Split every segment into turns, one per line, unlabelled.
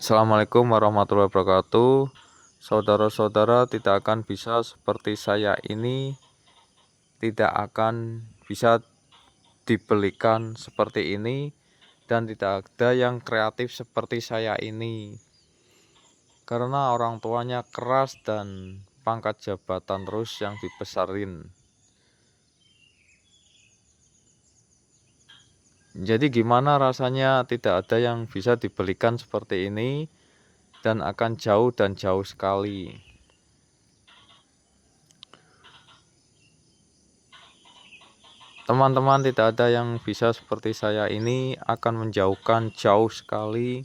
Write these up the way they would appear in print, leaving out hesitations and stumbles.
Assalamualaikum warahmatullahi wabarakatuh. Saudara-saudara tidak akan bisa seperti saya ini, tidak akan bisa dibelikan seperti ini, dan tidak ada yang kreatif seperti saya ini. Karena orang tuanya keras dan pangkat jabatan terus yang dibesarin. Jadi gimana rasanya tidak ada yang bisa dibelikan seperti ini dan akan jauh dan jauh sekali. Teman-teman tidak ada yang bisa seperti saya ini akan menjauhkan jauh sekali.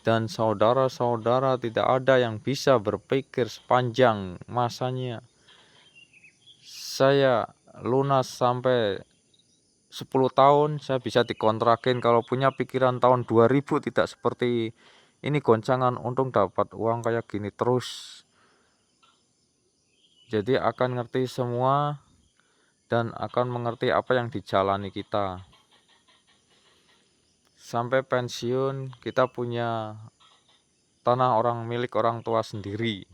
Dan saudara-saudara tidak ada yang bisa berpikir sepanjang masanya. Saya lunas sampai 10 tahun saya bisa dikontrakin. Kalau punya pikiran tahun 2000 tidak seperti ini goncangan untung dapat uang kayak gini terus. Jadi akan ngerti semua dan akan mengerti apa yang dijalani kita. Sampai pensiun kita punya tanah milik orang tua sendiri.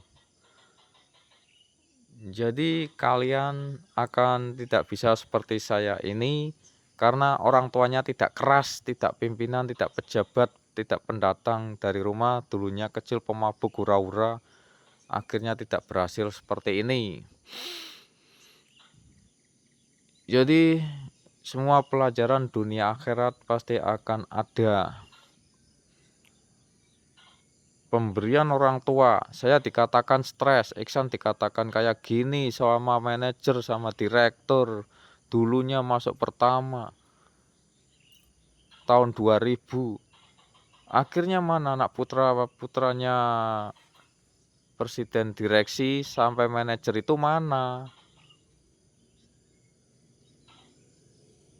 Jadi kalian akan tidak bisa seperti saya ini karena orang tuanya tidak keras, tidak pimpinan, tidak pejabat, tidak pendatang dari rumah, dulunya kecil pemabuk hura-hura, akhirnya tidak berhasil seperti ini. Jadi semua pelajaran dunia akhirat pasti akan ada. Pemberian orang tua, saya dikatakan stres, Iksan dikatakan kayak gini sama manajer sama direktur, dulunya masuk pertama, tahun 2000, akhirnya mana anak putranya presiden direksi sampai manajer itu mana,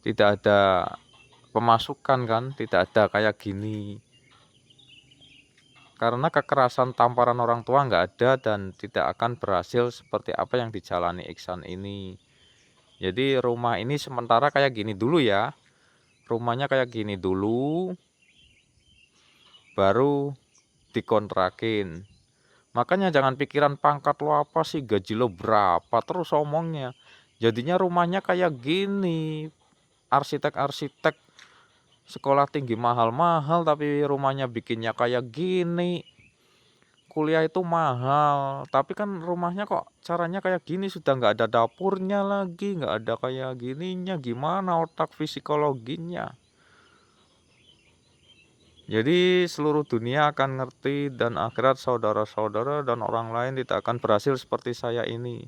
tidak ada pemasukan kan, tidak ada kayak gini. Karena kekerasan tamparan orang tua nggak ada dan tidak akan berhasil seperti apa yang dijalani Iksan ini. Jadi rumah ini sementara kayak gini dulu ya. Rumahnya kayak gini dulu, baru dikontrakin. Makanya jangan pikiran pangkat lo apa sih, gaji lo berapa, terus omongnya. Jadinya rumahnya kayak gini. Arsitek-arsitek sekolah tinggi mahal-mahal tapi rumahnya bikinnya kayak gini. Kuliah itu mahal, tapi kan rumahnya kok caranya kayak gini, sudah nggak ada dapurnya lagi, nggak ada kayak gininya, gimana otak psikologinya. Jadi seluruh dunia akan ngerti dan akhirat saudara-saudara dan orang lain tidak akan berhasil seperti saya ini.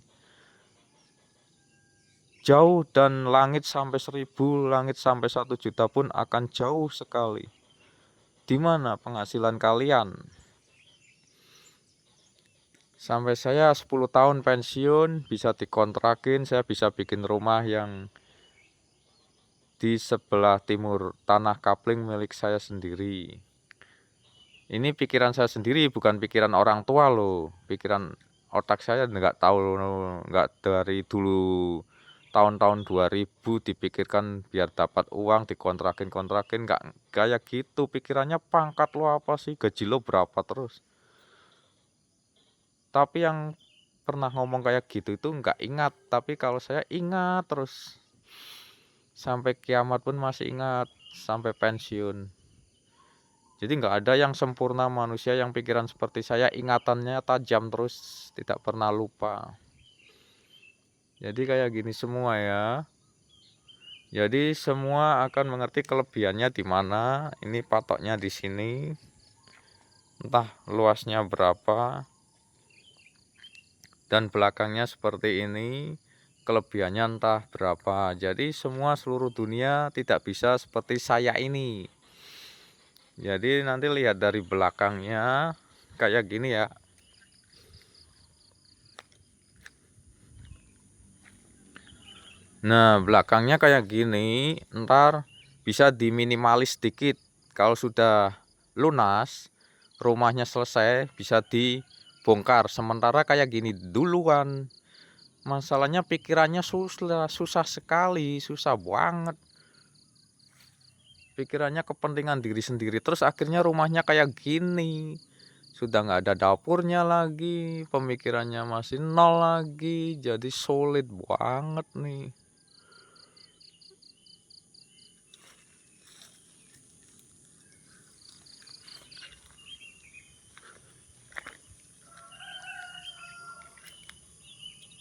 Jauh dan langit sampai 1000, langit sampai 1 juta pun akan jauh sekali. Di mana penghasilan kalian? Sampai saya 10 tahun pensiun, bisa dikontrakin, saya bisa bikin rumah yang di sebelah timur tanah kapling milik saya sendiri. Ini pikiran saya sendiri, bukan pikiran orang tua loh. Pikiran otak saya nggak tahu, nggak dari dulu tahun-tahun 2000 dipikirkan biar dapat uang dikontrakin nggak kayak gitu. Pikirannya pangkat lo apa sih, gaji lo berapa terus. Tapi yang pernah ngomong kayak gitu itu nggak ingat, tapi kalau saya ingat terus sampai kiamat pun masih ingat sampai pensiun. Jadi nggak ada yang sempurna manusia yang pikiran seperti saya, ingatannya tajam terus, tidak pernah lupa. Jadi kayak gini semua ya. Jadi semua akan mengerti kelebihannya di mana. Ini patoknya di sini. Entah luasnya berapa. Dan belakangnya seperti ini. Kelebihannya entah berapa. Jadi semua seluruh dunia tidak bisa seperti saya ini. Jadi nanti lihat dari belakangnya kayak gini ya. Nah, belakangnya kayak gini, ntar bisa diminimalis sedikit. Kalau sudah lunas, rumahnya selesai, bisa dibongkar. Sementara kayak gini duluan. Masalahnya pikirannya susah sekali, susah banget. pikirannya kepentingan diri sendiri, terus akhirnya rumahnya kayak gini. Sudah nggak ada dapurnya lagi, pemikirannya masih nol lagi, jadi sulit banget nih.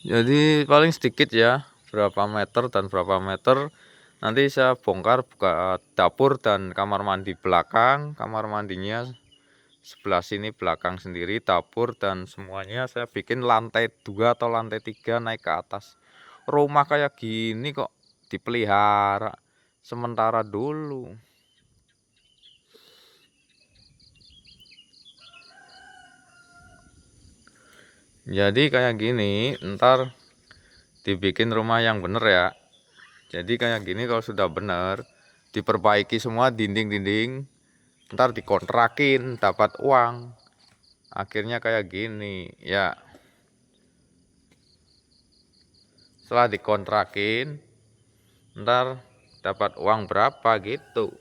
Jadi paling sedikit ya, berapa meter dan berapa meter. Nanti saya bongkar buka dapur dan kamar mandi belakang, kamar mandinya sebelah sini belakang sendiri, dapur dan semuanya saya bikin lantai 2 atau lantai 3 naik ke atas. Rumah kayak gini kok dipelihara sementara dulu. Jadi kayak gini, ntar dibikin rumah yang bener ya. Jadi kayak gini kalau sudah bener, diperbaiki semua dinding-dinding, ntar dikontrakin, dapat uang. Akhirnya kayak gini, ya. Setelah dikontrakin, ntar dapat uang berapa gitu.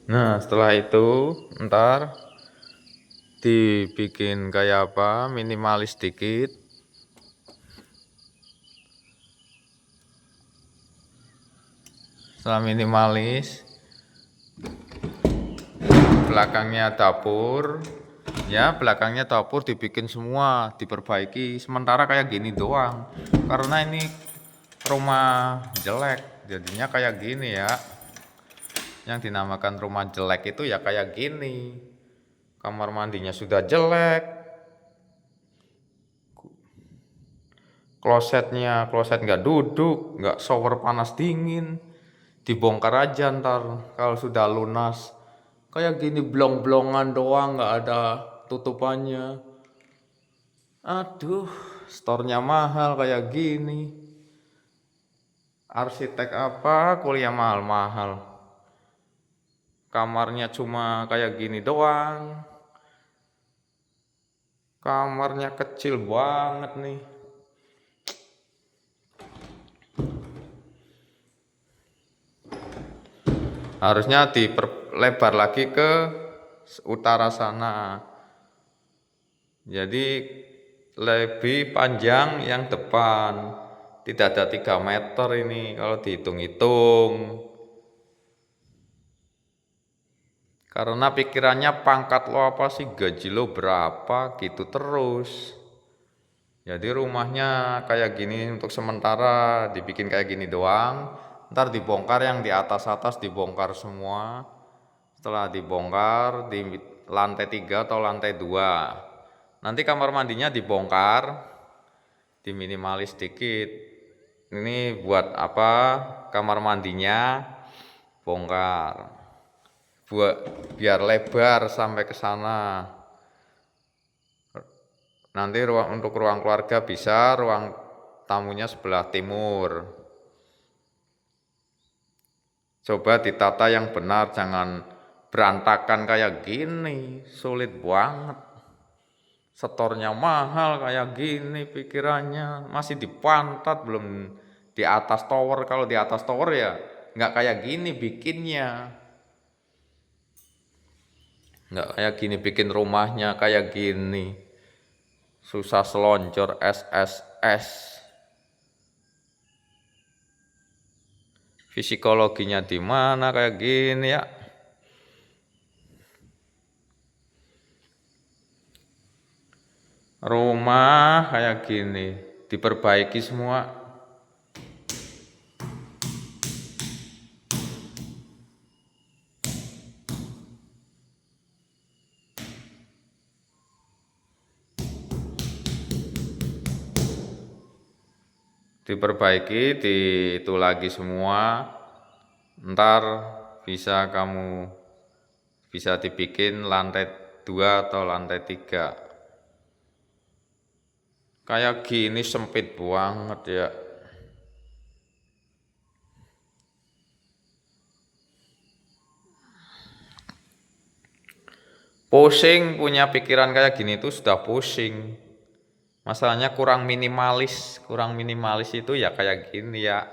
Nah, setelah itu ntar dibikin kayak apa, minimalis dikit. Setelah minimalis, belakangnya dapur, ya belakangnya dapur dibikin semua, diperbaiki. Sementara kayak gini doang, karena ini rumah jelek, jadinya kayak gini ya. Yang dinamakan rumah jelek itu ya kayak gini. Kamar mandinya sudah jelek, kloset nggak duduk, nggak shower panas dingin, dibongkar aja ntar kalau sudah lunas. Kayak gini blong-blongan doang, nggak ada tutupannya. Aduh, store-nya mahal kayak gini. Arsitek apa, kuliah mahal-mahal. Kamarnya cuma kayak gini doang. Kamarnya kecil banget nih. Harusnya diperlebar lagi ke utara sana. Jadi lebih panjang yang depan. Tidak ada 3 meter ini kalau dihitung-hitung. Karena pikirannya pangkat lo apa sih, gaji lo berapa gitu terus. Jadi rumahnya kayak gini untuk sementara dibikin kayak gini doang. Ntar dibongkar yang di atas-atas dibongkar semua. Setelah dibongkar di lantai 3 atau lantai 2. Nanti kamar mandinya dibongkar, diminimalis dikit. Ini buat apa? Kamar mandinya bongkar. Buat biar lebar sampai ke sana. Nanti untuk ruang keluarga bisa, ruang tamunya sebelah timur. Coba ditata yang benar, jangan berantakan kayak gini, sulit banget. Setornya mahal kayak gini pikirannya, masih di pantat belum di atas tower. Kalau di atas tower ya nggak kayak gini bikinnya, nggak kayak gini bikin rumahnya kayak gini, susah seloncor SSS. Psikologinya di mana kayak gini ya? Rumah kayak gini diperbaiki semua. Diperbaiki, itu lagi semua. Ntar bisa dibikin lantai 2 atau lantai 3. Kayak gini sempit banget ya. Pusing punya pikiran kayak gini tuh sudah pusing. Masalahnya kurang minimalis itu ya kayak gini ya.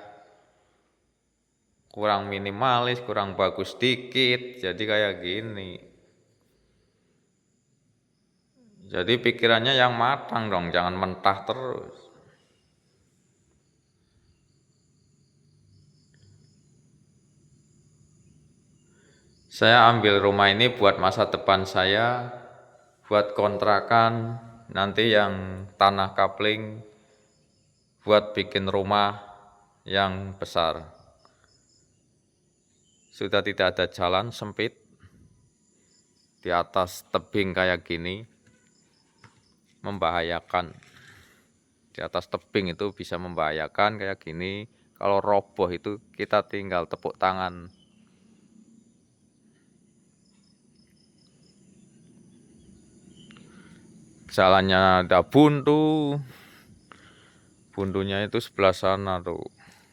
Kurang minimalis, kurang bagus dikit, jadi kayak gini. Jadi pikirannya yang matang dong, jangan mentah terus. Saya ambil rumah ini buat masa depan saya, buat kontrakan, nanti yang tanah kapling, buat bikin rumah yang besar. Sudah tidak ada jalan sempit di atas tebing kayak gini, membahayakan. Di atas tebing itu bisa membahayakan kayak gini. Kalau roboh itu kita tinggal tepuk tangan. Jalannya ada buntunya itu sebelah sana tuh,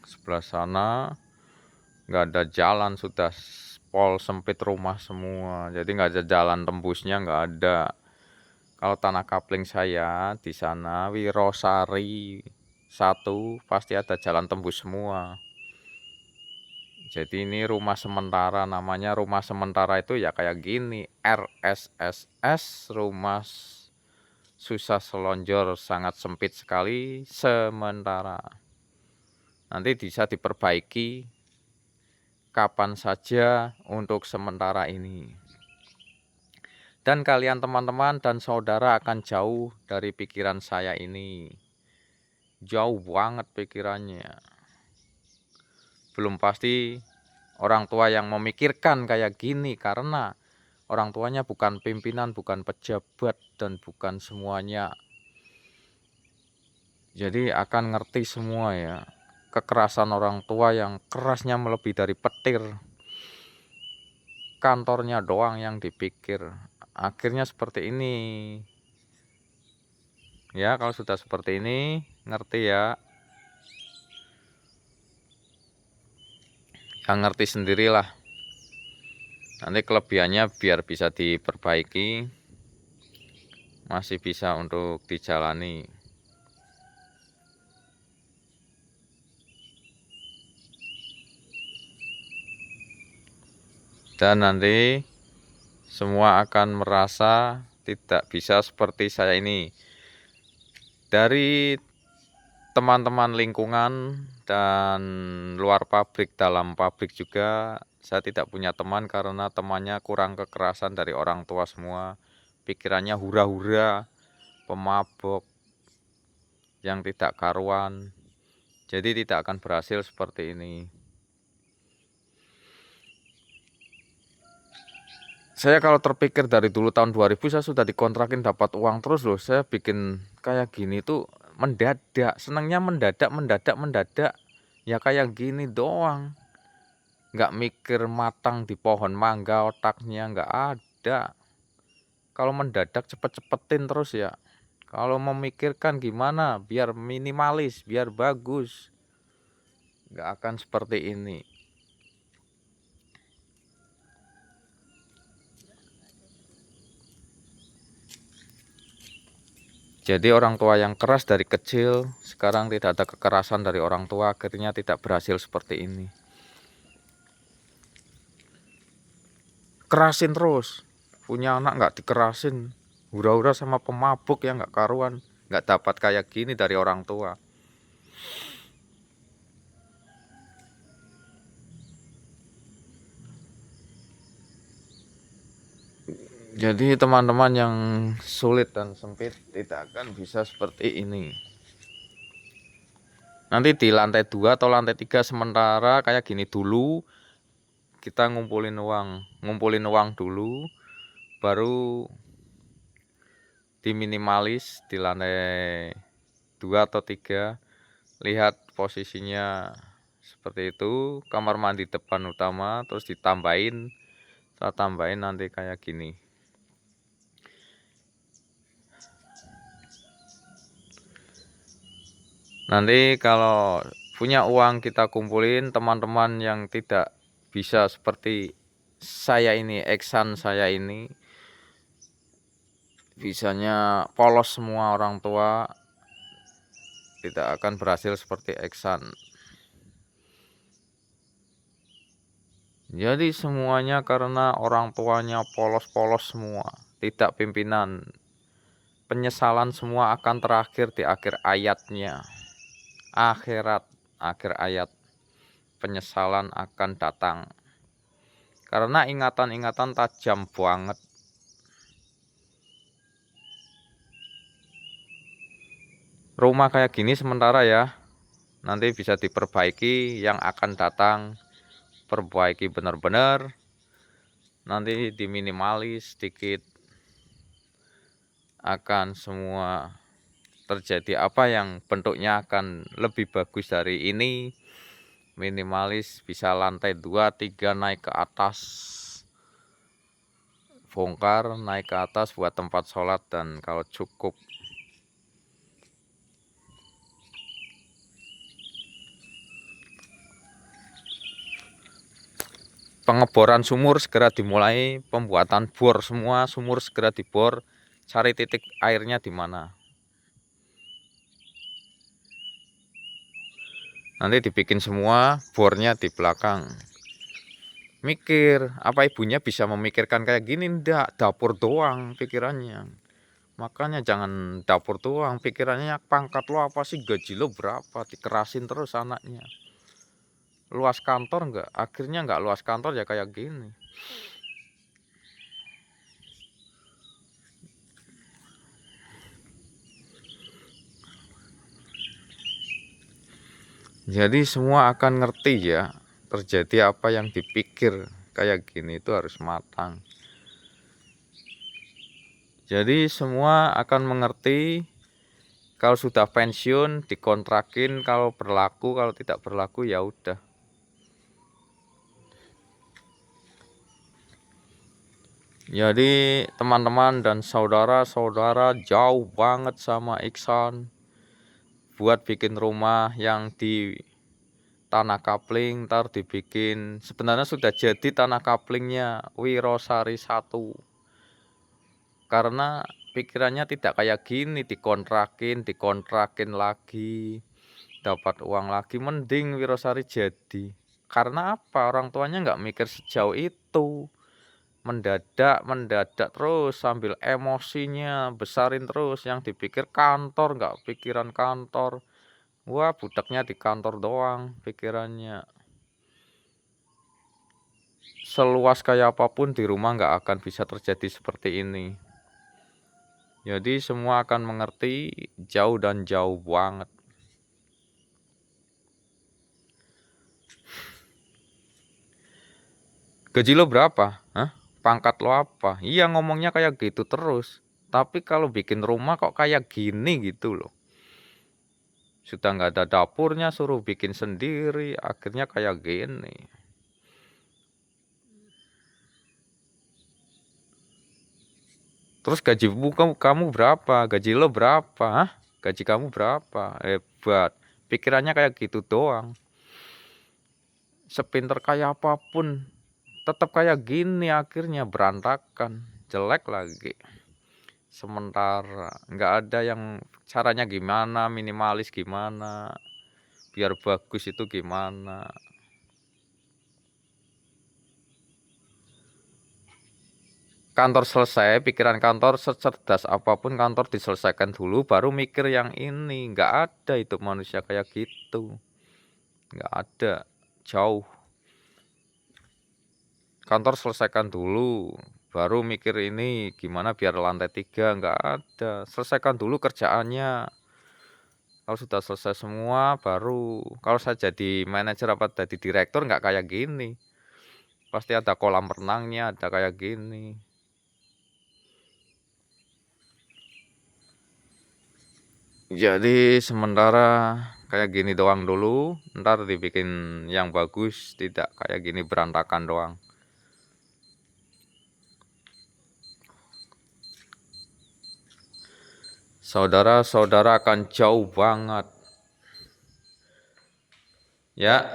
sebelah sana nggak ada jalan, sudah pol sempit rumah semua, jadi nggak ada jalan tembusnya, nggak ada. Kalau tanah kapling saya di sana Wirosari 1 pasti ada jalan tembus semua. Jadi ini rumah sementara, namanya rumah sementara itu ya kayak gini, RSSS, rumah susah selonjor, sangat sempit sekali, sementara. Nanti bisa diperbaiki kapan saja untuk sementara ini. Dan kalian teman-teman dan saudara akan jauh dari pikiran saya ini. Jauh banget pikirannya. Belum pasti orang tua yang memikirkan kayak gini, karena orang tuanya bukan pimpinan, bukan pejabat, dan bukan semuanya. Jadi akan ngerti semua ya. Kekerasan orang tua yang kerasnya melebihi dari petir. Kantornya doang yang dipikir. Akhirnya seperti ini. Ya, kalau sudah seperti ini, ngerti ya. Yang ngerti sendirilah. Nanti kelebihannya biar bisa diperbaiki. Masih bisa untuk dijalani. Dan nanti semua akan merasa tidak bisa seperti saya ini. Dari teman-teman lingkungan dan luar pabrik, dalam pabrik juga, saya tidak punya teman karena temannya kurang kekerasan dari orang tua semua. Pikirannya hura-hura, pemabok, yang tidak karuan. Jadi tidak akan berhasil seperti ini. Saya kalau terpikir dari dulu tahun 2000 saya sudah dikontrakin dapat uang terus loh. Saya bikin kayak gini tuh mendadak, senangnya mendadak. Ya kayak gini doang. Nggak mikir matang di pohon mangga, otaknya nggak ada. Kalau mendadak cepet-cepetin terus ya. Kalau memikirkan gimana biar minimalis, biar bagus, nggak akan seperti ini. Jadi orang tua yang keras dari kecil, sekarang tidak ada kekerasan dari orang tua, akhirnya tidak berhasil seperti ini. Kerasin terus, punya anak nggak dikerasin, hura-hura sama pemabuk yang nggak karuan, nggak dapat kayak gini dari orang tua. Jadi teman-teman yang sulit dan sempit tidak akan bisa seperti ini. Nanti di lantai 2 atau lantai 3 sementara kayak gini dulu, kita ngumpulin uang dulu, baru diminimalis di lantai 2 atau 3. Lihat posisinya seperti itu, kamar mandi depan utama, terus ditambahin, saya tambahin nanti kayak gini. Nanti kalau punya uang kita kumpulin, teman-teman yang tidak bisa seperti saya ini, Eksan saya ini, bisanya polos semua orang tua, tidak akan berhasil seperti Eksan. Jadi semuanya karena orang tuanya polos-polos semua, tidak pimpinan. Penyesalan semua akan terakhir di akhir ayatnya. Akhirat, akhir ayat. Penyesalan akan datang. Karena ingatan-ingatan tajam banget. Rumah kayak gini sementara ya. Nanti bisa diperbaiki yang akan datang. Perbaiki benar-benar. Nanti diminimalis sedikit. Akan semua terjadi apa yang bentuknya akan lebih bagus dari ini. Minimalis bisa lantai 2, 3 naik ke atas. Bongkar naik ke atas buat tempat sholat dan kalau cukup. Pengeboran sumur segera dimulai, pembuatan bor semua sumur segera dibor, cari titik airnya di mana. Nanti dibikin semua bornya di belakang. Mikir, apa ibunya bisa memikirkan kayak gini? Ndak, dapur doang pikirannya. Makanya jangan dapur doang, pikirannya pangkat lo apa sih, gaji lo berapa, dikerasin terus anaknya. Luas kantor enggak? Akhirnya enggak luas kantor ya kayak gini. Jadi semua akan ngerti ya, terjadi apa yang dipikir kayak gini itu harus matang. Jadi semua akan mengerti kalau sudah pensiun dikontrakin, kalau berlaku, kalau tidak berlaku ya udah. Jadi teman-teman dan saudara-saudara jauh banget sama Iksan buat bikin rumah yang di tanah kapling, ntar dibikin, sebenarnya sudah jadi tanah kaplingnya Wirosari 1. Karena pikirannya tidak kayak gini, dikontrakin lagi, dapat uang lagi, mending Wirosari jadi. Karena apa? Orang tuanya nggak mikir sejauh itu. Mendadak terus sambil emosinya besarin terus, yang dipikir kantor, nggak pikiran kantor. Wah, budaknya di kantor doang pikirannya. Seluas kayak apapun di rumah nggak akan bisa terjadi seperti ini. Jadi semua akan mengerti jauh dan jauh banget. Gaji lo berapa? Hah? Pangkat lo apa? Iya, ngomongnya kayak gitu terus. Tapi kalau bikin rumah kok kayak gini gitu loh. Sudah nggak ada dapurnya, suruh bikin sendiri, akhirnya kayak gini. Terus gaji kamu berapa? Gaji lo berapa? Hah? Gaji kamu berapa? Hebat. Pikirannya kayak gitu doang. Sepinter kayak apapun, tetap kayak gini akhirnya berantakan, jelek lagi. Sementara nggak ada yang caranya gimana, minimalis gimana, biar bagus itu gimana. Kantor selesai, pikiran kantor secerdas apapun kantor diselesaikan dulu, baru mikir yang ini. Nggak ada itu manusia kayak gitu, nggak ada, jauh. Kantor selesaikan dulu, baru mikir ini gimana biar lantai 3, nggak ada. Selesaikan dulu kerjaannya. Kalau sudah selesai semua, baru kalau saya jadi manajer apa jadi direktur nggak kayak gini. Pasti ada kolam renangnya, ada kayak gini. Jadi sementara kayak gini doang dulu, ntar dibikin yang bagus, tidak kayak gini berantakan doang. Saudara-saudara akan jauh banget. Ya,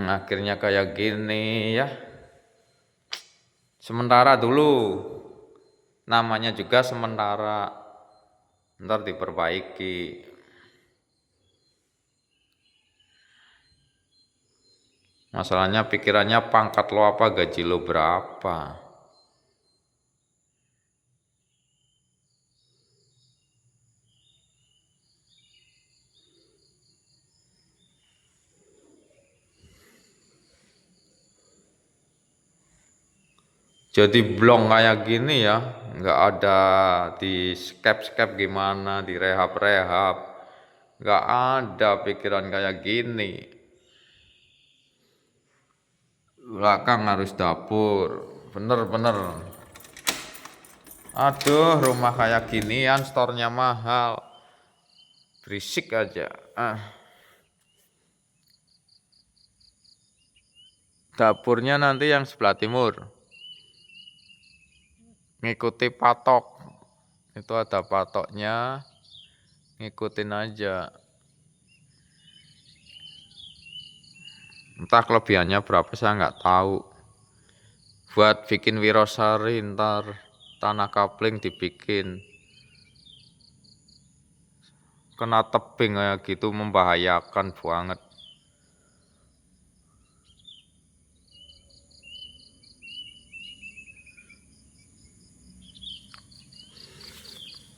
akhirnya kayak gini ya. Sementara dulu. namanya juga sementara, ntar diperbaiki. Masalahnya pikirannya pangkat lo apa, gaji lo berapa. Jadi blong kayak gini ya, nggak ada di skep gimana, di rehab, nggak ada pikiran kayak gini. Belakang harus dapur, bener-bener. Aduh, rumah kayak ginian, store-nya mahal, berisik aja. Dapurnya nanti yang sebelah timur, ngikuti patok, itu ada patoknya, ngikutin aja. Entah kelebihannya berapa saya nggak tahu. Buat bikin wirosari ntar tanah kapling dibikin. Kena tebing kayak gitu membahayakan banget.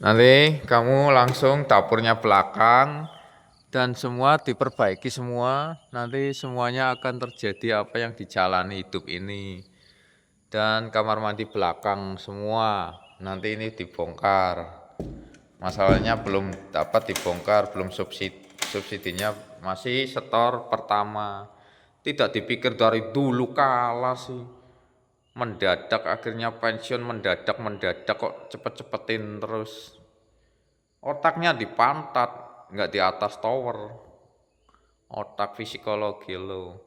Nanti kamu langsung dapurnya belakang dan semua diperbaiki semua. Nanti semuanya akan terjadi apa yang dijalani hidup ini. Dan kamar mandi belakang semua nanti ini dibongkar. Masalahnya belum dapat dibongkar, belum subsidinya masih setor pertama. Tidak dipikir dari dulu kalah sih. Mendadak akhirnya pensiun mendadak kok cepet-cepetin terus. Otaknya di pantat, nggak di atas tower. Otak psikologi lo.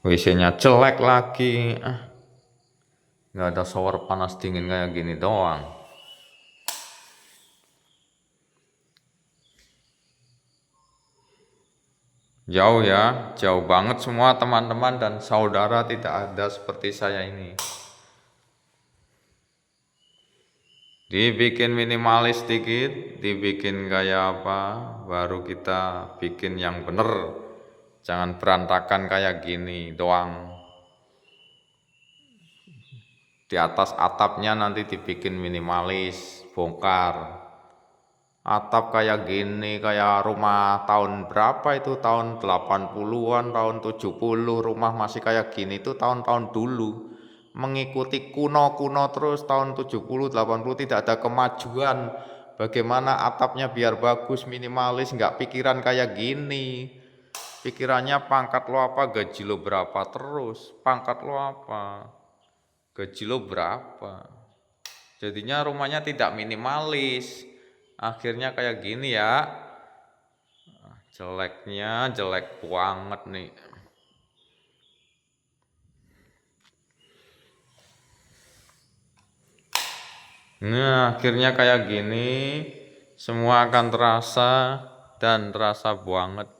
WC-nya jelek lagi. Nggak ada shower panas dingin kayak gini doang. Jauh ya, jauh banget semua teman-teman dan saudara tidak ada seperti saya ini. Dibikin minimalis dikit, dibikin kayak apa, baru kita bikin yang bener. Jangan berantakan kayak gini doang. Di atas atapnya nanti dibikin minimalis, bongkar. Atap kayak gini, kayak rumah tahun berapa itu, tahun 80-an, tahun 70, rumah masih kayak gini itu tahun-tahun dulu. Mengikuti kuno-kuno terus, tahun 70, 80 tidak ada kemajuan. Bagaimana atapnya biar bagus, minimalis, nggak pikiran kayak gini. Pikirannya pangkat lo apa, gaji lo berapa terus, pangkat lo apa, gaji lo berapa. Jadinya rumahnya tidak minimalis. Akhirnya kayak gini ya. Jeleknya jelek banget nih. Nah, akhirnya kayak gini. Semua akan terasa dan terasa banget.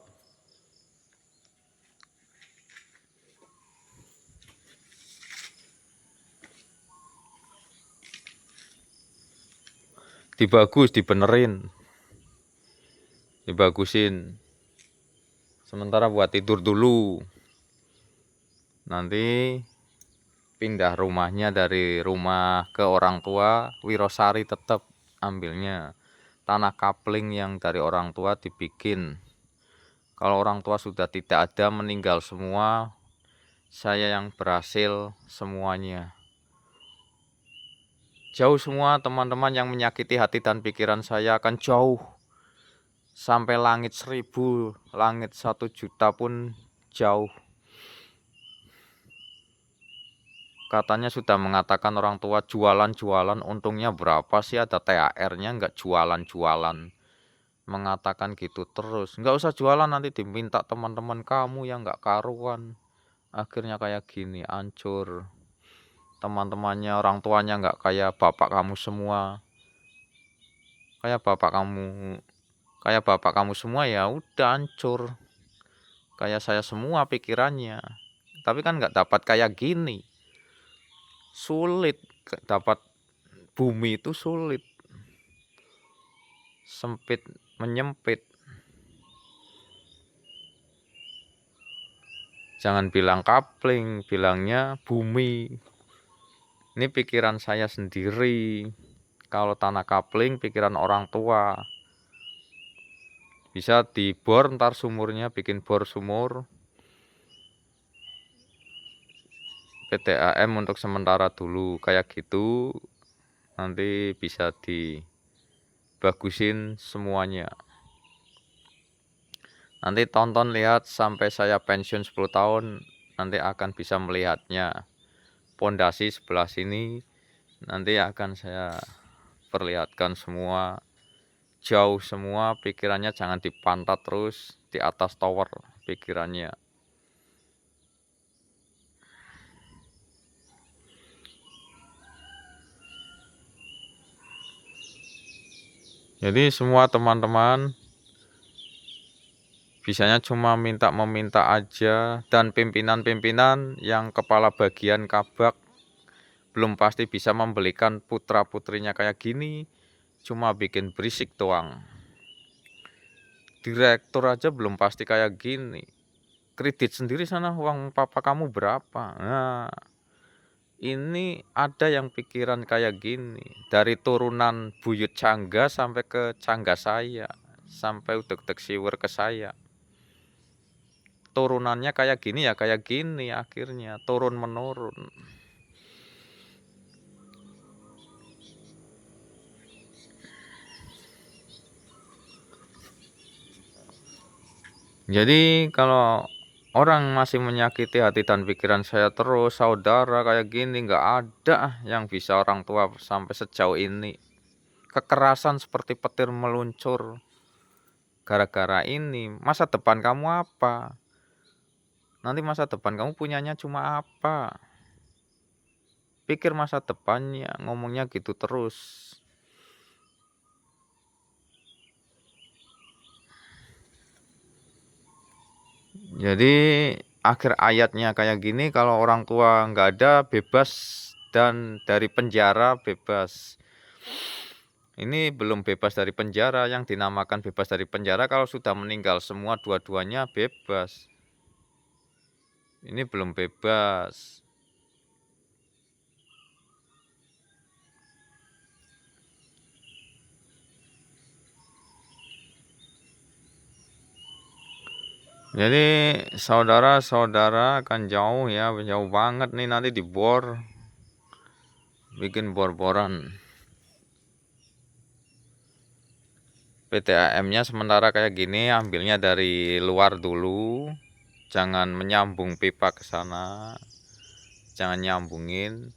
Dibenerin. Dibagusin. Sementara buat tidur dulu. Nanti pindah rumahnya dari rumah ke orang tua, wirosari tetap ambilnya. Tanah kapling yang dari orang tua dibikin. Kalau orang tua sudah tidak ada, meninggal semua, saya yang berhasil semuanya. Jauh semua teman-teman yang menyakiti hati dan pikiran saya akan jauh. Sampai langit 1000, langit 1 juta pun jauh. Katanya sudah mengatakan orang tua jualan-jualan, untungnya berapa sih, ada THR-nya, nggak jualan-jualan. Mengatakan gitu terus, nggak usah jualan nanti diminta teman-teman kamu yang nggak karuan. Akhirnya kayak gini, hancur. Teman-temannya, orang tuanya nggak kayak bapak kamu semua. kayak bapak kamu semua ya udah hancur. Kayak saya semua pikirannya. Tapi kan nggak dapat kayak gini. Sulit dapat bumi itu sulit. Sempit menyempit. Jangan bilang kapling, bilangnya bumi. Ini pikiran saya sendiri. Kalau tanah kapling, pikiran orang tua. Bisa dibor ntar sumurnya, bikin bor sumur. PTAM untuk sementara dulu kayak gitu. Nanti bisa dibagusin semuanya. Nanti tonton lihat sampai saya pensiun 10 tahun. Nanti akan bisa melihatnya. Pondasi sebelah sini nanti akan saya perlihatkan semua. Jauh semua pikirannya, jangan dipantat terus di atas tower pikirannya. Jadi semua teman-teman bisanya cuma meminta aja, dan pimpinan-pimpinan yang kepala bagian kabak belum pasti bisa membelikan putra-putrinya kayak gini, cuma bikin berisik doang. Direktur aja belum pasti kayak gini. Kredit sendiri sana, uang papa kamu berapa? Nah, ini ada yang pikiran kayak gini. Dari turunan buyut Cangga sampai ke Cangga saya, sampai udek-udek siwer ke saya. Turunannya kayak gini ya kayak gini, akhirnya turun menurun. Jadi kalau orang masih menyakiti hati dan pikiran saya terus, saudara kayak gini, nggak ada yang bisa orang tua sampai sejauh ini. Kekerasan seperti petir meluncur. Gara-gara ini, masa depan kamu apa? Nanti masa depan kamu punyanya cuma apa? Pikir masa depannya, ngomongnya gitu terus. Jadi akhir ayatnya kayak gini, kalau orang tua nggak ada, bebas, dan dari penjara bebas. Ini belum bebas dari penjara. Yang dinamakan bebas dari penjara kalau sudah meninggal semua dua-duanya bebas. Ini belum bebas. Jadi saudara-saudara akan jauh ya, jauh banget nih nanti dibor. Bikin bor-boran. PTAM-nya sementara kayak gini, ambilnya dari luar dulu. Jangan menyambung pipa ke sana. Jangan nyambungin.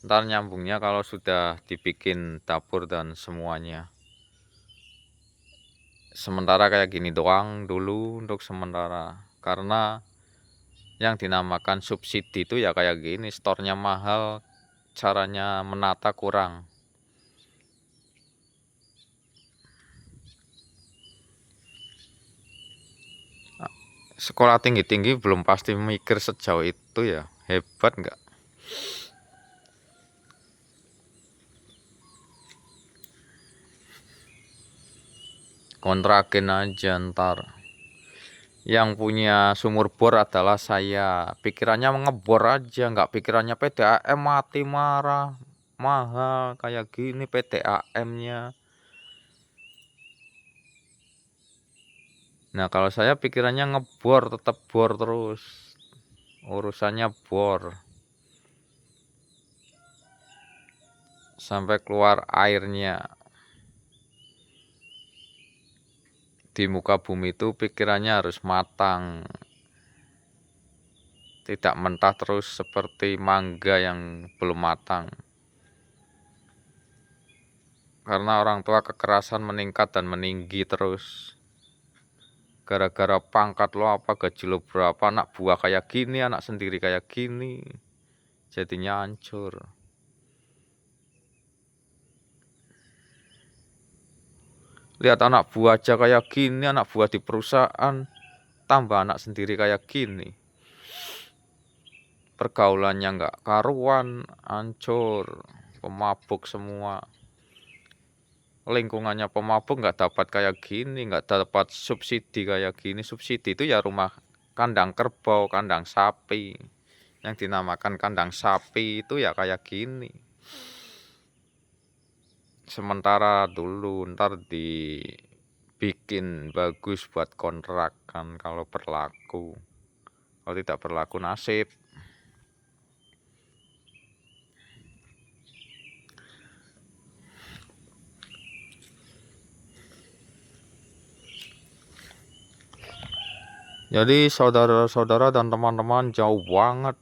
Ntar nyambungnya kalau sudah dibikin dapur dan semuanya. Sementara kayak gini doang dulu untuk sementara. Karena yang dinamakan subsidi itu ya kayak gini, store-nya mahal, caranya menata kurang. Sekolah tinggi-tinggi belum pasti mikir sejauh itu ya. Hebat nggak? Kontrakin aja ntar. Yang punya sumur bor adalah saya. Pikirannya ngebor aja, nggak pikirannya PDAM mati marah. Mahal kayak gini PDAM-nya. Nah kalau saya pikirannya ngebor, tetap bor terus. Urusannya bor. Sampai keluar airnya. Di muka bumi itu pikirannya harus matang. Tidak mentah terus seperti mangga yang belum matang. Karena orang tua kekerasan meningkat dan meninggi terus. Gara-gara pangkat lo apa, gaji lo berapa, anak buah kayak gini, anak sendiri kayak gini. Jadinya hancur. Lihat anak buah aja kayak gini, anak buah di perusahaan, tambah anak sendiri kayak gini. Pergaulannya nggak karuan, hancur, pemabuk semua. Lingkungannya pemabuk nggak dapat kayak gini, nggak dapat subsidi kayak gini. Subsidi itu ya rumah kandang kerbau, kandang sapi. Yang dinamakan kandang sapi itu ya kayak gini. Sementara dulu ntar dibikin bagus buat kontrakan kalau berlaku. Kalau tidak berlaku nasib. Jadi saudara-saudara dan teman-teman, jauh banget.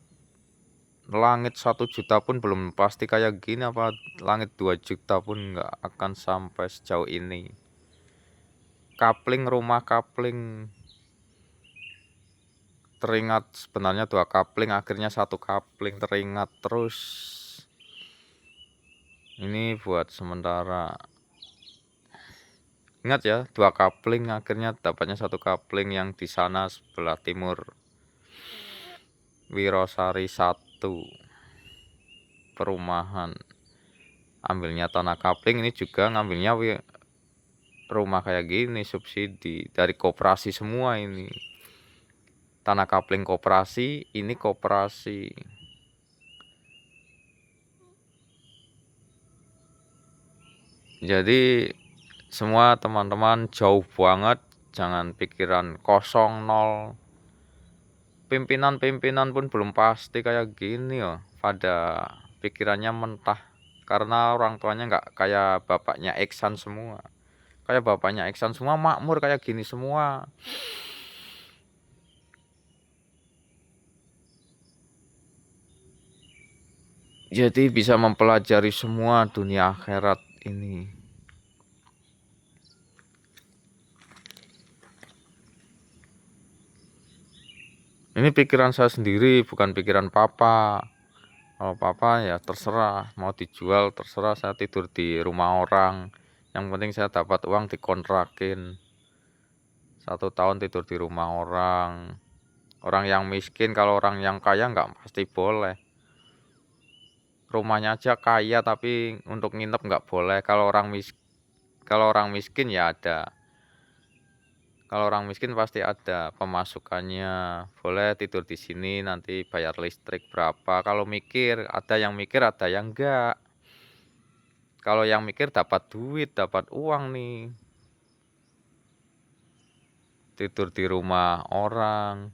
Langit 1 juta pun belum pasti kayak gini, apa langit 2 juta pun nggak akan sampai sejauh ini. Kapling, rumah kapling, teringat sebenarnya 2 kapling, akhirnya 1 kapling, teringat terus. Ini buat sementara. Ingat ya, 2 kapling, akhirnya dapatnya 1 kapling yang di sana sebelah timur. Wirosari 1 perumahan. Ambilnya tanah kapling, ini juga ngambilnya rumah kayak gini subsidi dari koperasi semua ini. Tanah kapling koperasi, ini koperasi. Jadi semua teman-teman jauh banget, jangan pikiran kosong, nol. Pimpinan-pimpinan pun belum pasti kayak gini ya, pada pikirannya mentah. Karena orang tuanya nggak kayak bapaknya Iksan semua. Kayak bapaknya Iksan semua makmur kayak gini semua. Jadi bisa mempelajari semua dunia akhirat ini. Ini pikiran saya sendiri, bukan pikiran papa. Kalau papa ya terserah, mau dijual terserah, saya tidur di rumah orang. Yang penting saya dapat uang dikontrakin. 1 tahun tidur di rumah orang. Orang yang miskin, kalau orang yang kaya nggak pasti boleh. Rumahnya aja kaya tapi untuk nginep nggak boleh. Kalau orang miskin ya ada. Kalau orang miskin pasti ada pemasukannya. Boleh tidur di sini, nanti bayar listrik berapa. Kalau mikir, ada yang mikir, ada yang enggak. Kalau yang mikir dapat duit, dapat uang nih. Tidur di rumah orang.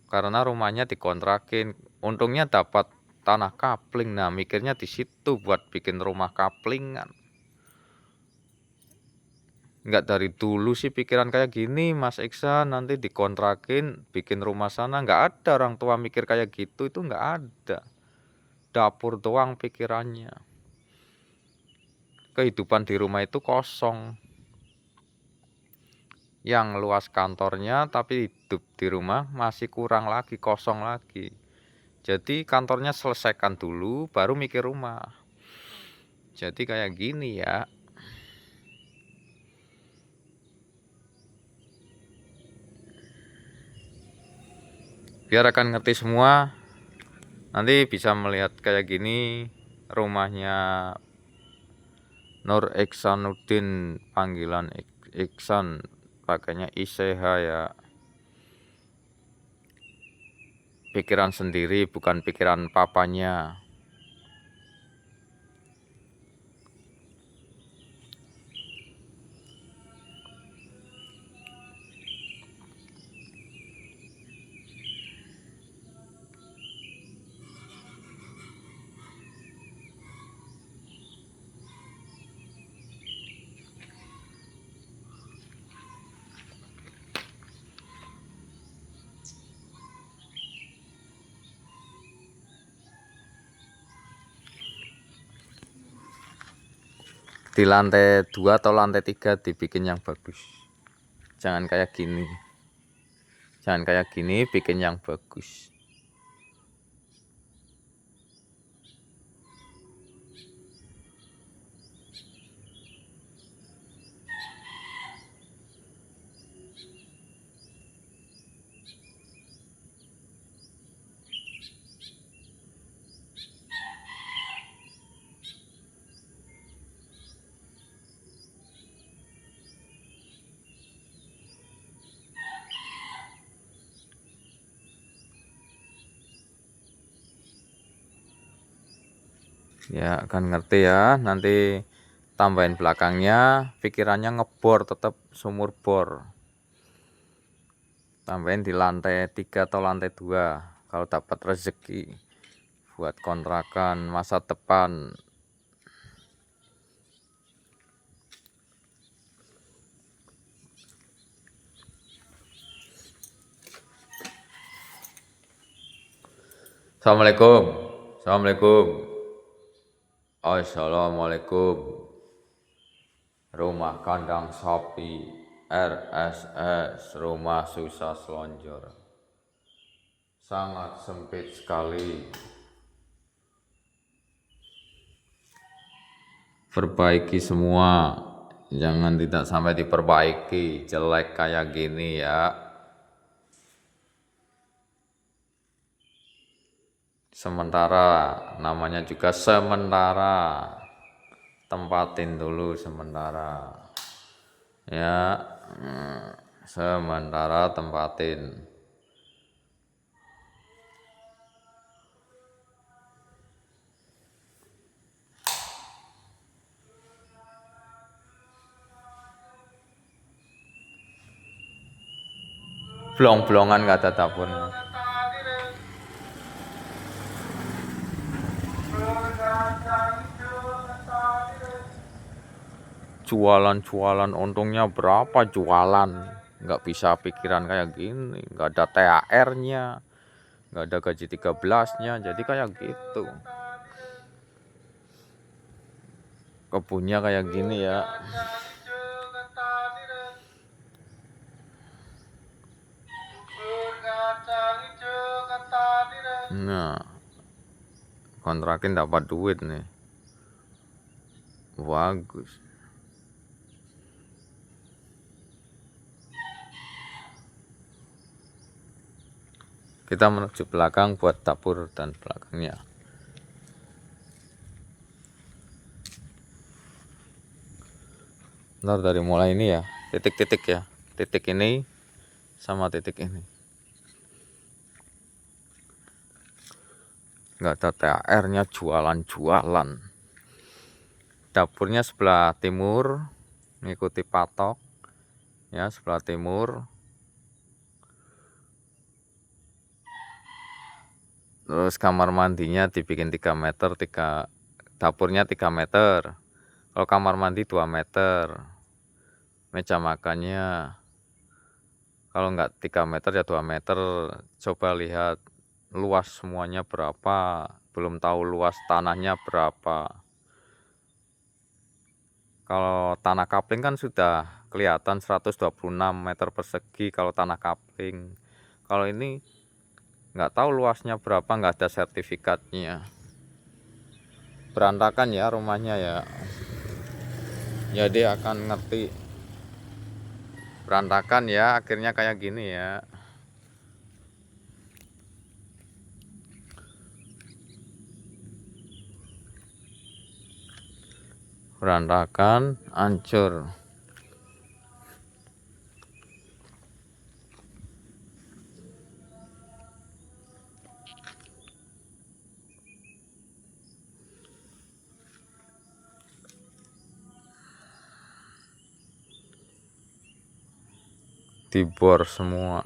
Karena rumahnya dikontrakin. Untungnya dapat tanah kapling. Nah, mikirnya di situ buat bikin rumah kaplingan. Nggak dari dulu sih pikiran kayak gini, Mas Iksan, nanti dikontrakin bikin rumah sana. Nggak ada orang tua mikir kayak gitu, itu nggak ada. Dapur doang pikirannya. Kehidupan di rumah itu kosong. Yang luas kantornya tapi hidup di rumah masih kurang lagi, kosong lagi. Jadi kantornya selesaikan dulu baru mikir rumah. Jadi kayak gini ya. Biar akan ngerti semua, nanti bisa melihat kayak gini rumahnya Nur Iksanuddin, panggilan Iksan, pakainya ICH ya. Pikiran sendiri bukan pikiran papanya. Di lantai 2 atau lantai 3 dibikin yang bagus. Jangan kayak gini. Jangan kayak gini, bikin yang bagus. Ya kan ngerti ya, nanti tambahin belakangnya, pikirannya ngebor tetap sumur bor. Tambahin di lantai 3 atau lantai 2 kalau dapat rezeki buat kontrakan masa depan. Assalamualaikum. Assalamualaikum. Assalamualaikum. Rumah kandang sapi RSS, rumah susah selonjor. Sangat sempit sekali. Perbaiki semua. Jangan tidak sampai diperbaiki, jelek kayak gini ya. Sementara, namanya juga sementara. Tempatin dulu sementara. Ya, sementara tempatin. Blong-blongan gak ada dapurnya. Jualan-jualan untungnya berapa jualan, nggak bisa pikiran kayak gini, nggak ada THR-nya, nggak ada gaji 13-nya, jadi kayak gitu. Kebunnya kayak gini ya. Nah, kontrakin dapat duit nih, bagus. Kita menuju belakang buat dapur dan belakangnya. Ntar dari mulai ini ya, titik-titik ya, titik ini sama titik ini. Nggak ada THR-nya, jualan-jualan. Dapurnya sebelah timur, mengikuti patok ya, sebelah timur. Terus kamar mandinya dibikin 3 meter, dapurnya 3 meter. Kalau kamar mandi 2 meter. Meja makannya kalau nggak 3 meter ya 2 meter. Coba lihat luas semuanya berapa, belum tahu luas tanahnya berapa. Kalau tanah kapling kan sudah kelihatan 126 meter persegi kalau tanah kapling. Kalau ini nggak tahu luasnya berapa, nggak ada sertifikatnya. Berantakan ya rumahnya ya. Jadi akan ngerti. Berantakan ya, akhirnya kayak gini ya. Berantakan, hancur. Dibor semua.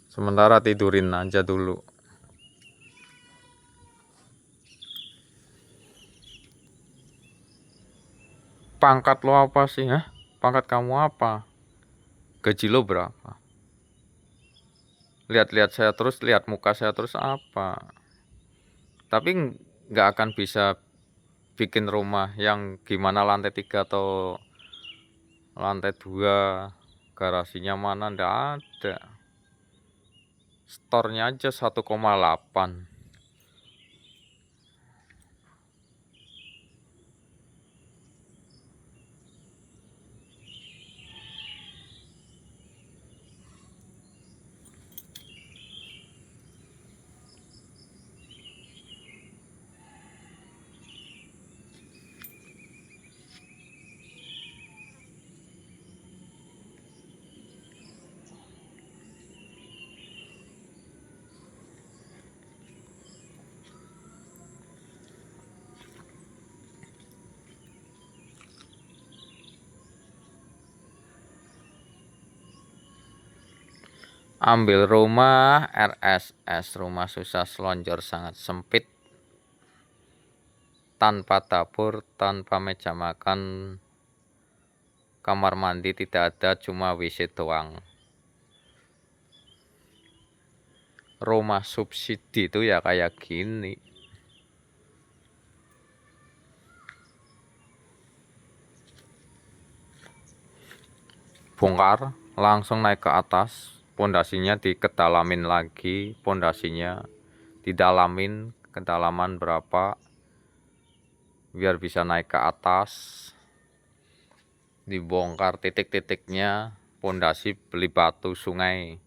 Sementara tidurin aja dulu. Pangkat lo apa sih? Hah? Pangkat kamu apa? Gaji lo berapa? Lihat-lihat saya terus, lihat muka saya terus apa? Tapi nggak akan bisa bikin rumah yang gimana lantai 3 atau lantai 2, garasinya mana, ndak ada. Storenya aja 1,8. Ambil rumah RSS, rumah susah selonjor sangat sempit, tanpa dapur, tanpa meja makan, kamar mandi tidak ada, cuma WC doang. Rumah subsidi itu ya kayak gini. Bongkar, langsung naik ke atas, pondasinya dikedalamin lagi, pondasinya didalamin, kedalaman berapa biar bisa naik ke atas, dibongkar titik-titiknya, pondasi beli batu sungai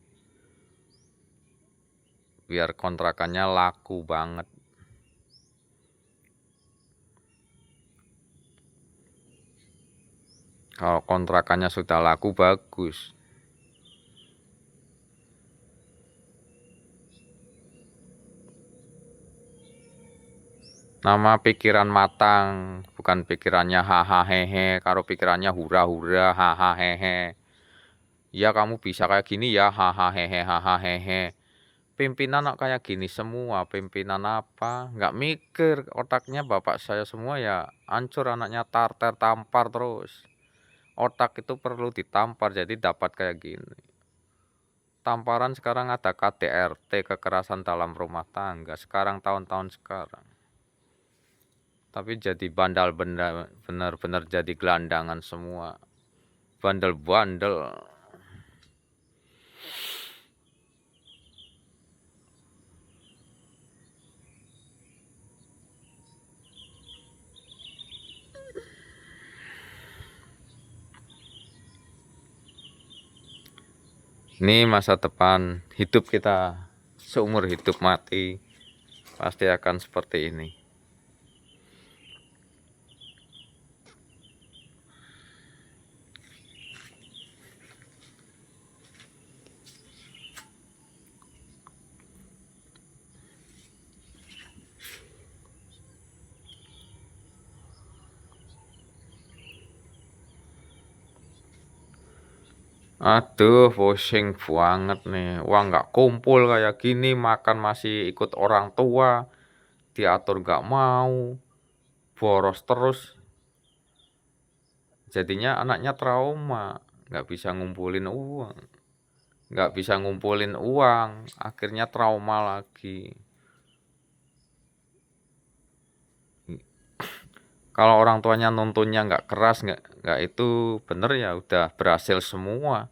biar kontrakannya laku banget. Kalau kontrakannya sudah laku bagus. Nama pikiran matang, bukan pikirannya haha hehe, karo pikirannya hura hura haha hehe. Ya kamu bisa kayak gini ya haha hehe haha hehe. Pimpinan kayak gini semua, pimpinan apa? Nggak mikir, otaknya bapak saya semua ya hancur, anaknya tampar terus. Otak itu perlu ditampar jadi dapat kayak gini. Tamparan sekarang ada KDRT, kekerasan dalam rumah tangga, sekarang tahun-tahun sekarang. Tapi jadi bandal benar-benar jadi gelandangan semua. Bandel-bandel. Ini masa depan hidup kita, seumur hidup mati pasti akan seperti ini. Aduh, pusing banget nih. Uang nggak kumpul kayak gini, makan masih ikut orang tua, diatur nggak mau, boros terus. Jadinya anaknya trauma, nggak bisa ngumpulin uang, akhirnya trauma lagi. Kalau orang tuanya nuntunnya nggak keras, nggak itu bener ya udah berhasil semua.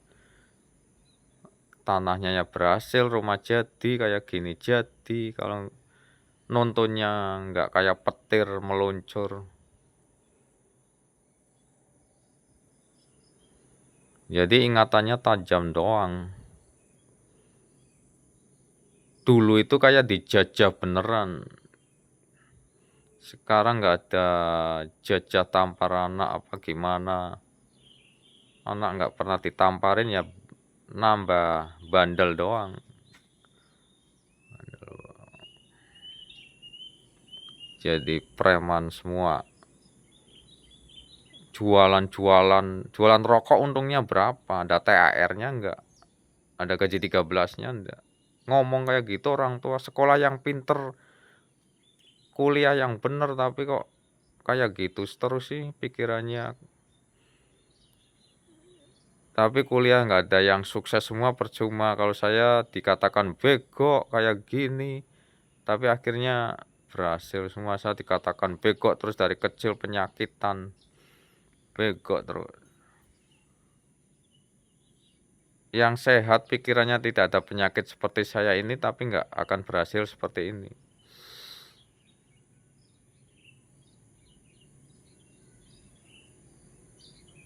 Tanahnya ya berhasil, rumah jadi kayak gini jadi. Kalau nontonnya nggak kayak petir meluncur. Jadi ingatannya tajam doang. Dulu itu kayak dijajah beneran. Sekarang nggak ada jajah tampar anak apa gimana. Anak nggak pernah ditamparin ya nambah bandel doang. Jadi preman semua. Jualan rokok untungnya berapa? Ada THR-nya enggak? Ada gaji 13-nya enggak? Ngomong kayak gitu orang tua, sekolah yang pinter, kuliah yang bener, tapi kok kayak gitu terus sih pikirannya. Tapi kuliah nggak ada yang sukses, semua percuma. Kalau saya dikatakan bego kayak gini, tapi akhirnya berhasil semua. Saya dikatakan bego terus dari kecil, penyakitan, bego terus. Yang sehat pikirannya tidak ada penyakit seperti saya ini, tapi nggak akan berhasil seperti ini.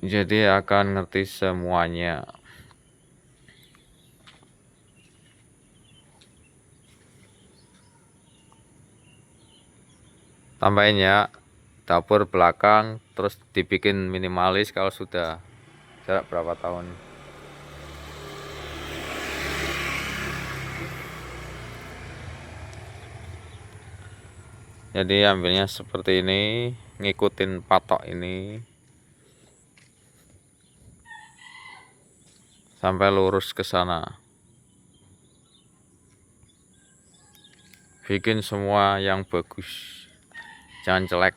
Jadi akan ngerti semuanya. Tambahin ya, dapur belakang terus dibikin minimalis kalau sudah jarak berapa tahun. Jadi ambilnya seperti ini, ngikutin patok ini sampai lurus ke sana. bikin semua yang bagus, jangan jelek.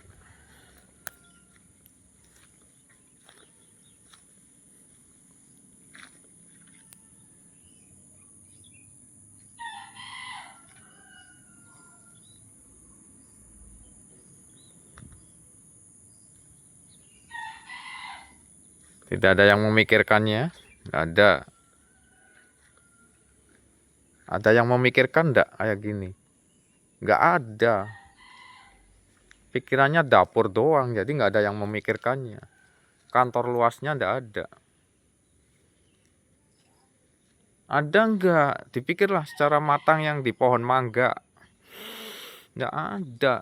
Tidak ada yang memikirkannya, nggak ada. Ada yang memikirkan nggak kayak gini? Nggak ada. Pikirannya dapur doang, jadi nggak ada yang memikirkannya. Kantor luasnya nggak ada. Ada nggak? Dipikirlah secara matang yang di pohon mangga. Nggak ada.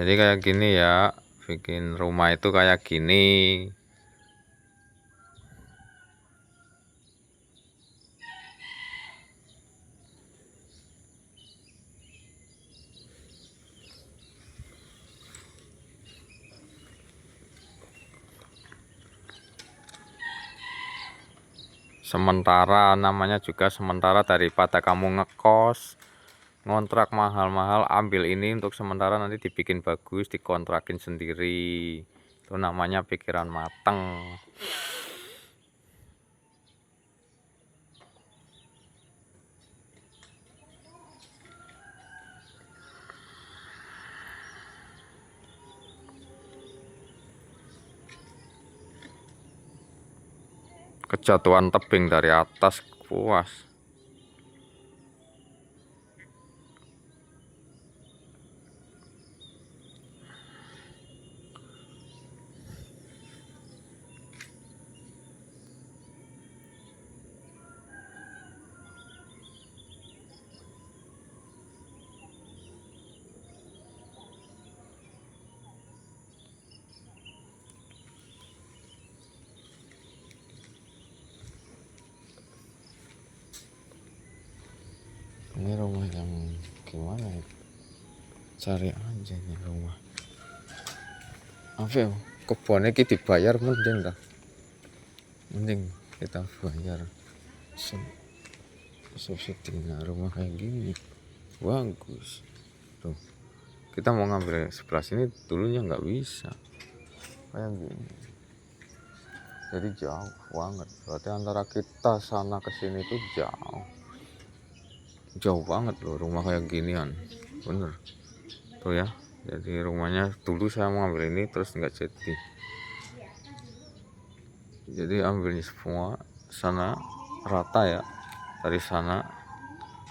Jadi kayak gini ya, bikin rumah itu kayak gini. Sementara, namanya juga sementara, daripada kamu ngekos, ngontrak mahal-mahal, ambil ini untuk sementara, nanti dibikin bagus, dikontrakin sendiri. Itu namanya pikiran mateng. Kejatuhan tebing dari atas, puas. Ini rumah yang gimana ya? Cari aja nih rumah. Apa ya? Kebunnya kita dibayar mending dah. Mending kita bayar. Subsidinya rumah kayak gini bagus. Tuh. Kita mau ngambil sebelah sini dulunya nggak bisa. Kayak gini. Jadi jauh banget. Berarti antara kita sana ke sini tuh jauh. Jauh banget loh rumah kayak ginian. Bener. Tuh ya. Jadi rumahnya dulu saya mau ambil ini terus nggak jadi. Jadi ambilnya semua sana rata ya. Dari sana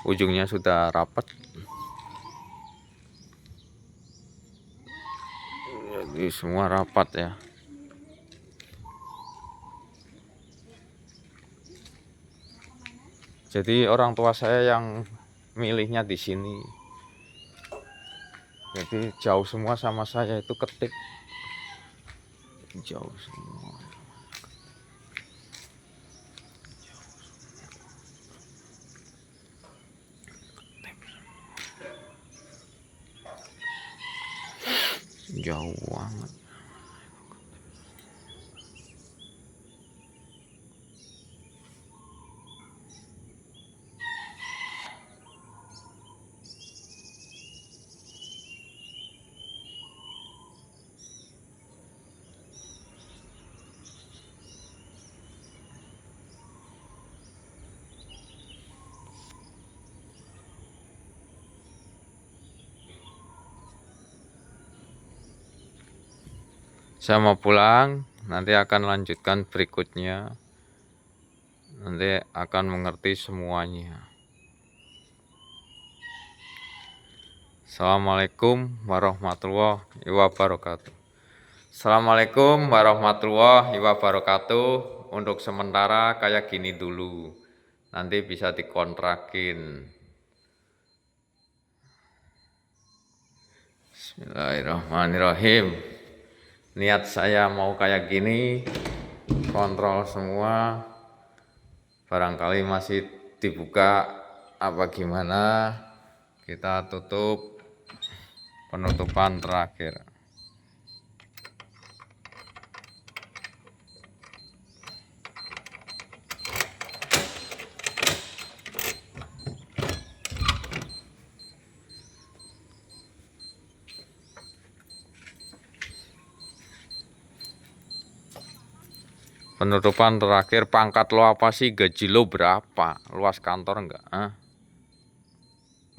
ujungnya sudah rapat. Jadi semua rapat ya. Jadi orang tua saya yang milihnya di sini. Jadi jauh semua sama saya itu ketik. Jauh semua. Jauh banget. Saya mau pulang, nanti akan lanjutkan berikutnya. Nanti akan mengerti semuanya. Assalamualaikum warahmatullahi wabarakatuh. Assalamualaikum warahmatullahi wabarakatuh. Untuk sementara kayak gini dulu. Nanti bisa dikontrakin. Bismillahirrahmanirrahim. Niat saya mau kayak gini kontrol semua, barangkali masih dibuka apa gimana, kita tutup, penutupan terakhir. Penutupan terakhir, pangkat lo apa sih, gaji lo berapa, luas kantor enggak?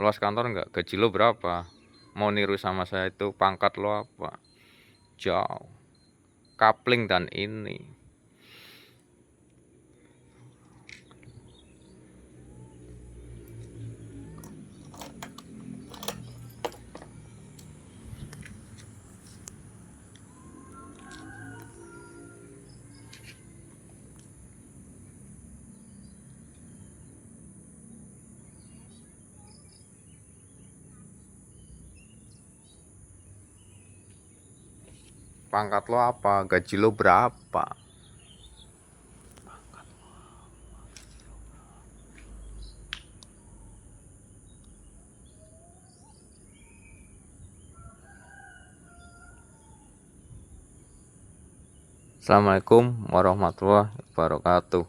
Luas kantor enggak, gaji lo berapa? Mau niru sama saya itu, pangkat lo apa? Jauh. Kapling dan ini. Pangkat lo apa? Gaji lo berapa? Assalamualaikum warahmatullahi wabarakatuh.